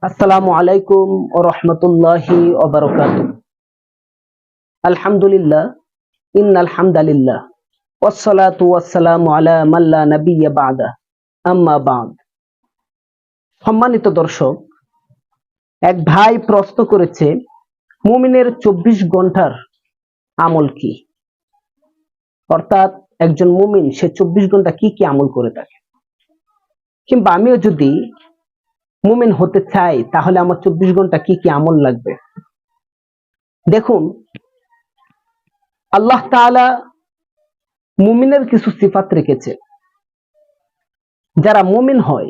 আসসালামু আলাইকুম ওয়া রাহমাতুল্লাহি ওয়া বারাকাতুহু। আলহামদুলিল্লাহ, ইন্নাল হামদালিল্লাহ, ওয়াসসালাতু ওয়াসসালামু আলা মান লা নাবিয়্যা বা'দা, আম্মা বা'দ। সম্মানিত দর্শক, এক ভাই প্রশ্ন করেছে, মুমিনের ২৪ ঘন্টার আমল কি? অর্থাৎ একজন মুমিন সে ২৪ ঘন্টা কি কি আমল করে থাকে? কিংবা আমিও যদি মুমিন হতে চাই তাহলে আমার ২৪ ঘন্টা কি কি আমল লাগবে? দেখুন, আল্লাহ তাআলা মুমিনের কিছু সিফাত রেখেছে। যারা মুমিন হয়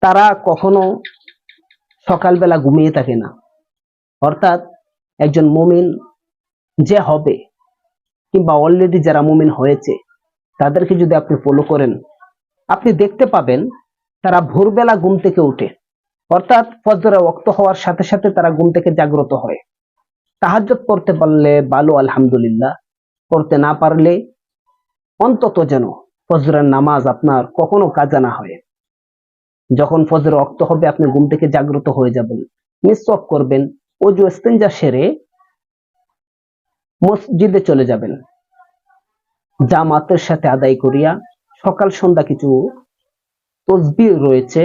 তারা কখনো সকালবেলা ঘুমিয়ে থাকে না। অর্থাৎ একজন মুমিন যে হবে কিংবা অলরেডি যারা মুমিন হয়েছে তাদেরকে যদি আপনি ফলো করেন, আপনি দেখতে পাবেন তারা ভোরবেলা ঘুম থেকে উঠে, অর্থাৎ ফজরের ওয়াক্ত হওয়ার সাথে সাথে তারা ঘুম থেকে জাগ্রত হয়। তাহাজ্জুদ পড়তে পারলে ভালো, আলহামদুলিল্লাহ। পড়তে না পারলে অন্তত যেন ফজরের নামাজ আপনার কখনো কাজা না হয়। যখন ফজর ওয়াক্ত হবে আপনি ঘুম থেকে জাগ্রত হয়ে যাবেন, মিসওয়াক করবেন, ওযু ইস্তেঞ্জা সেরে মসজিদে চলে যাবেন, জামাতের সাথে আদায় করিয়া সকাল সন্ধ্যা কিছু তসবিহ রয়েছে,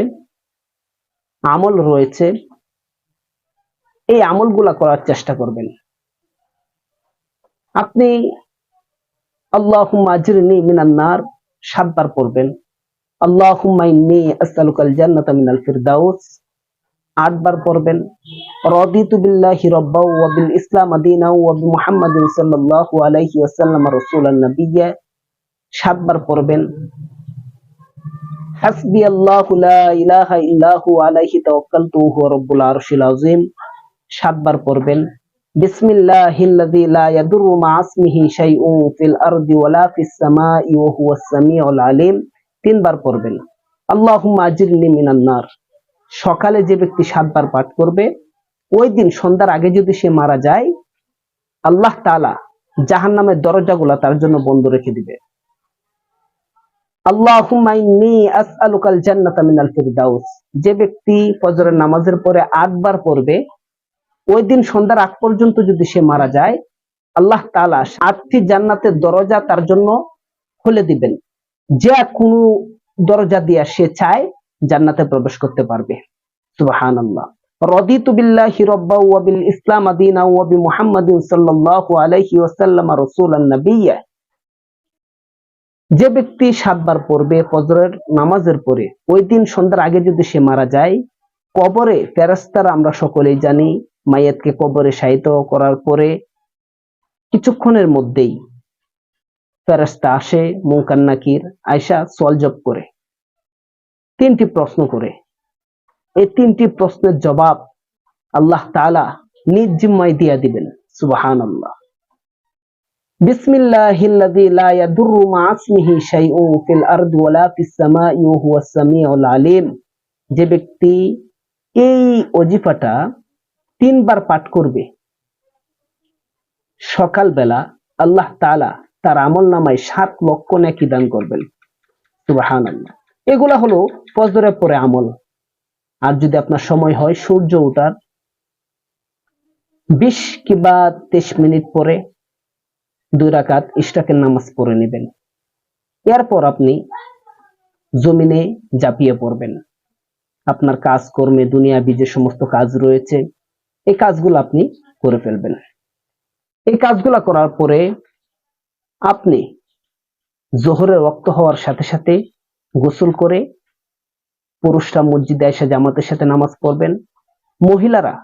আমল রয়েছে, এই আমলগুলা করার চেষ্টা করবেন। আপনি আল্লাহুম্মা আজরিনি মিনান নার ৭ বার পড়বেন, আল্লাহুম্মা ইন্নী আসআলুকাল জান্নাতা মিনাল ফিরদাউস ৮ বার পড়বেন, রাদিতু বিল্লাহি রাব্বাও ওয়া বিল ইসলাম দীনাও ওয়া বিমুহাম্মাদিন সাল্লাল্লাহু আলাইহি ওয়াসাল্লাম রাসূলান নাবিয়্যা ৭ বার পড়বেন, হাসবিয়াল্লাহু লা ইলাহা ইল্লা হু আলাইহি তাওয়াক্কালতু হুয়া রাব্বুল আরশিল আযীম ৭ বার পড়বেন, বিসমিল্লাহিল্লাযী লা ইয়াদুররু মা ইসমিহি শাইউন ফিল আরদি ওয়ালা ফিস সামাই ওয়া হুয়াস সামিউল আলীম ৩ বার পড়বেন, আল্লাহুম্মা আজরিনি মিনান নার। সকালে যে ব্যক্তি ৭ বার পাঠ করবে, ওই দিন সন্ধ্যার আগে যদি সে মারা যায়, আল্লাহ তাআলা জাহান্নামের দরজাগুলা তার জন্য বন্ধ রেখে দিবে। আল্লাহুম্মা ইন্নী আসআলুকাল জান্নাতা মিনাল ফিরদাউস। যে ব্যক্তি ফজরের নামাজের পরে ৮ বার পড়বে, ওই দিন সন্ধ্যার আগ পর্যন্ত যদি সে মারা যায়, আল্লাহ তাআলা ৭টি জান্নাতের দরজা তার জন্য খুলে দিবেন। যে কোনো দরজা দিয়া সে চায় জান্নাতে প্রবেশ করতে পারবে। সুবহানাল্লাহ। রাদিতু বিল্লাহি রাব্বাও ওয়া বিল ইসলাম দীনাও ওয়া বিমুহাম্মাদিন সাল্লাল্লাহু আলাইহি ওয়াসাল্লাম রাসূলান নাবিয়্যা। যে ব্যক্তি ৭ বার পড়বে ফজরের নামাজের পরে, ওই দিন সন্ধ্যার আগে যদি সে মারা যায়, কবরে ফেরেশতারা আমরা সকলেই জানি মাইয়াতকে কবরে শায়িত করার পরে কিছুক্ষণের মধ্যেই ফেরেশতা আসে, মুনকার নাকির আয়েশা সওয়াল জব করে ৩টি প্রশ্ন করে। এই ৩টি প্রশ্নের জবাব আল্লাহ তাআলা নিজ জিম্মায় দিয়া দিবেন। সুবহানাল্লাহ। বিসমিল্লাহিল্লাযী লা ইয়াদুররু মা ইসমিহি শাইউন ফিল আরদি ওয়ালা ফিস সামাই ওয়া হুয়াস সামিউল আলীম। যে ব্যক্তি এই ওজিফাটা ৩ বার পাঠ করবে, সকালবেলা আল্লাহ তাআলা তার আমলনামায় ৭ লক্ষ নেকি দান করবেন। সুবহানাল্লাহ। এগুলা হলো ফজরের পরে আমল। আর যদি আপনার সময় হয় সূর্য ওঠার ২০ কিংবা ২৩ মিনিট পরে ২ রাকাত ইশরাকের নামাজ পড়ে নেবেন। এরপর আপনি জমিনে ঝাঁপিয়ে পড়বেন। আপনার কাজকর্মে দুনিয়াবি যে সমস্ত কাজ রয়েছে, এই কাজগুলো আপনি করে ফেলবেন। এই কাজগুলা করার পরে আপনি জোহরের ওয়াক্ত হওয়ার সাথে সাথে গোসল করে পুরুষরা মসজিদে এসে জামাতের সাথে নামাজ পড়বেন, মহিলারা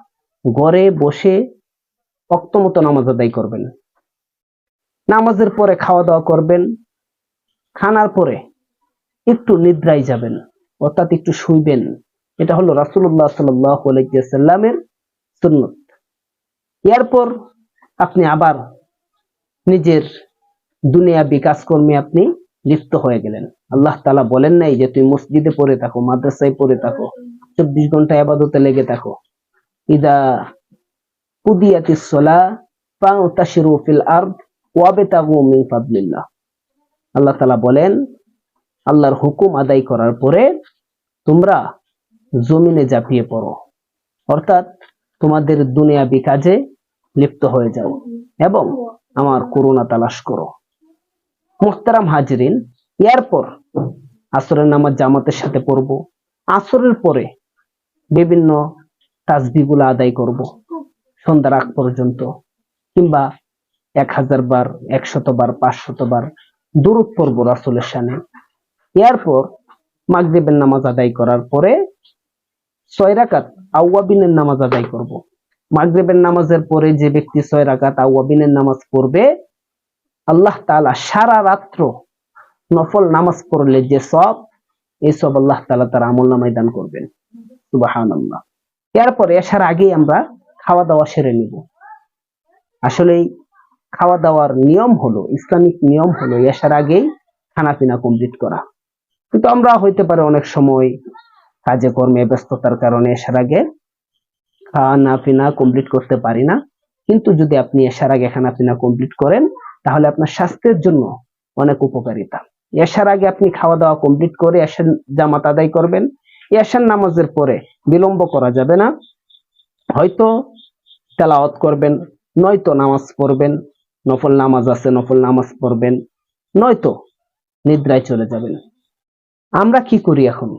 ঘরে বসে ওয়াক্ত মতো নামাজ আদায় করবেন। নামাজের পরে খাওয়া দাওয়া করবেন, খানার পরে একটু নিদ্রায় যাবেন, অর্থাৎ একটু শুইবেন। এটা হলো রাসূলুল্লাহ সাল্লাল্লাহু আলাইহি ওয়াসাল্লামের সুন্নত। এরপর আপনি আবার নিজের দুনিয়াবি কাজকর্মে আপনি লিপ্ত হয়ে গেলেন। আল্লাহ তাআলা বলেন নাই যে তুই মসজিদে পড়ে থাকো, মাদ্রাসায় পড়ে থাকো, ২৪ ঘন্টা ইবাদতে লেগে থাকো। ইদা কুদিয়াতিস সালাহ ফান্তাশিরু ফিল আরদ ওয়াবতাগু মিন ফাদলিল্লাহ। আল্লাহ তাআলা বলেন, আল্লাহর হুকুম আদায় করার পরে তোমরা জমিনে ঝাঁপিয়ে পড়ো, অর্থাৎ তোমাদের দুনিয়াবি কাজে লিপ্ত হয়ে যাও এবং আমার করুণা তালাশ করো। মুহতারাম হাজরিন, এরপর আসরের নামাজ জামাতের সাথে পড়ব। আসরের পরে বিভিন্ন তাসবিহগুলো আদায় করব সন্ধ্যার আগ পর্যন্ত, কিংবা 1000 বার, 100 বার, 500 বার দুরূদ পড়ব রাসূলের শানে। এরপর মাগরিবের নামাজ আদায় করার পরে 6 রাকাত আওয়াবিনের নামাজ আদায় করব। মাগরিবের নামাজের পরে যে ব্যক্তি 6 রাকাত আওয়াবিনের নামাজ পড়বে, আল্লাহ তাআলা সারা রাত্র নফল নামাজ পড়লে যে সওয়াব, এই সওয়াব আল্লাহ তাআলা তার আমলনামায় দান করবেন। সুবহানাল্লাহ। এরপরে এশার আগেই আমরা খাওয়া দাওয়া সেরে নিব। আসলে খাওয়া দাওয়ার নিয়ম হলো, ইসলামিক নিয়ম হলো এশার আগেই খানা পিনা কমপ্লিট করা। কিন্তু আমরা হইতে পারে অনেক সময় কাজে কর্মে ব্যস্ততার কারণে এশার আগে খানা পিনা কমপ্লিট করতে পারি না। কিন্তু যদি আপনি এশার আগে খানা পিনা কমপ্লিট করেন, তাহলে আপনার স্বাস্থ্যের জন্য অনেক উপকারিতা। এশার আগে আপনি খাওয়া দাওয়া কমপ্লিট করে এশার জামাত আদায় করবেন। এশার নামাজের পরে বিলম্ব করা যাবে না। হয়তো তেলাওয়াত করবেন, নয়তো নামাজ পড়বেন, নফল নামাজ আছে নফল নামাজ পড়বেন, নয়তো নিদ্রায় চলে যাবেন। আমরা কি করি এখন?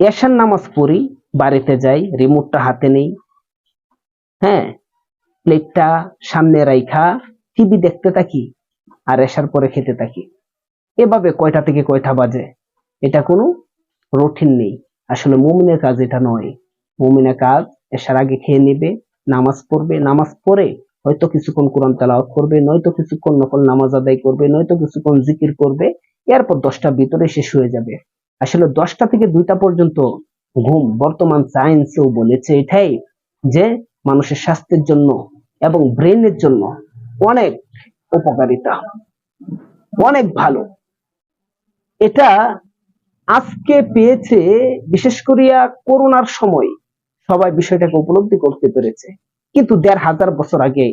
এশার নামাজ পড়ি, বাড়িতে যাই, রিমোটটা হাতে নেই, হ্যাঁ, প্লেটটা সামনে রাইখা টিভি দেখতে থাকি আর এশার পরে খেতে থাকি। এভাবে কয়টা থেকে কয়টা বাজে, এটা কোনো রুটিন নেই। আসলে মুমিনের কাজ এটা নয়। মুমিনের কাজ এশার আগে খেয়ে নেবে, নামাজ পড়বে, নামাজ পড়ে হয়তো কিছুক্ষণ কোরআন তেলাওয়াত করবে, নয়তো কিছুক্ষণ নফল নামাজ আদায় করবে, নয়তো কিছুক্ষণ জিকির করবে। এরপর 10টার ভিতরে শেষ হয়ে যাবে। আসলে 10টা থেকে 2টা পর্যন্ত ঘুম, বর্তমান সায়েন্সও বলেছে এটাই, যে মানুষের স্বাস্থ্যের জন্য এবং ব্রেনের জন্য অনেক উপকারিতা, অনেক ভালো। এটা আজকে পেয়েছে, বিশেষ করিয়া করোনার সময় সবাই বিষয়টাকে উপলব্ধি করতে পেরেছে। কিন্তু 1500 বছর আগে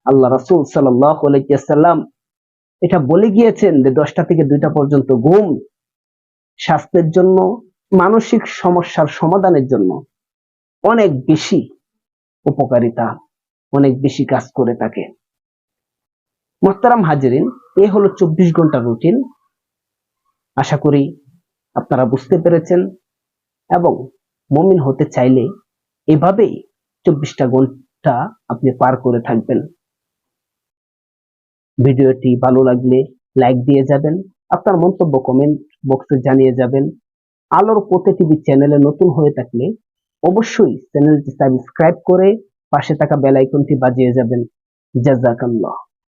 আল্লাহ রাসূল সাল্লাল্লাহু আলাইহি ওয়াসাল্লাম এটা বলে গিয়েছেন যে 10টা থেকে 2টা পর্যন্ত ঘুম স্বাস্থ্যের জন্য, মানসিক সমস্যার সমাধানের জন্য অনেক বেশি উপকারিতা, অনেক বেশি কাজ করে থাকে। মুহতারাম হাজিরিন, এই হলো 24 ঘন্টার রুটিন। আশা করি আপনারা বুঝতে পেরেছেন এবং মুমিন হতে চাইলে এভাবেই 24টা ঘন্টা আপনি পার করে থাকবেন। ভিডিওটি ভালো লাগলে লাইক দিয়ে যাবেন, আপনার মন্তব্য কমেন্ট বক্সে জানিয়ে যাবেন। আলোর পথে টিভি চ্যানেলে নতুন হয়ে থাকলে অবশ্যই চ্যানেলটি সাবস্ক্রাইব করে পাশে থাকা বেল আইকনটি বাজিয়ে যাবেন। জাযাকাল্লাহ।